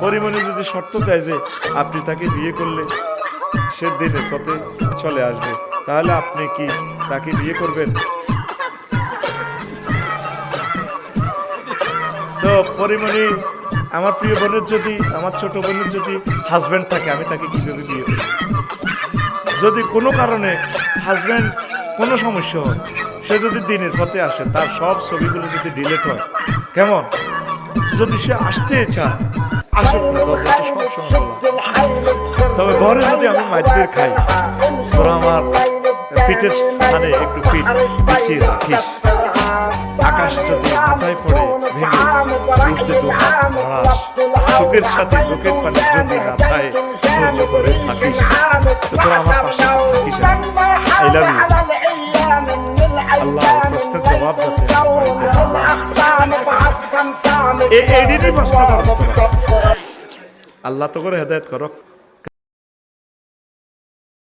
পরিমণি যদি শর্ত দেয় যে আপনি তাকে বিয়ে করলে সে দিনের পথে চলে আসবে, তাহলে আপনি কি তাকে বিয়ে করবেন? তো পরিমণি, আমার প্রিয় বোনের যদি, আমার ছোট বোনের যদি হাজব্যান্ড থাকে, আমি তাকে কিভাবে বিয়ে করব? যদি কোনো কারণে হাজব্যান্ড কোনো সমস্যা হয়, সে যদি দিনের পথে আসে, তার সব ছবিগুলো যদি ডিলিট হয়, কেমন? যদি সে আসতে চায় আসুক না, দরজাটা সবসময় খোলা। তবে ঘরে যদি আমি মাইদের খাই, তোরা আমার ফিটের স্থানে একটু ফিট পিছিয়ে রাখিস। আকাশ যদি মাথায় পড়ে ভেঙে উঠতে ধরাস, চোখের সাথে বুকের পানি যদি না চায় ধৈর্য ধরে থাকিস, তোরা আমার পাশে থাকিস। I love you. আল্লাহ প্রশ্নের জবাব যাতে এই প্রশ্ন আল্লাহ তো করে হেদায়েত করো।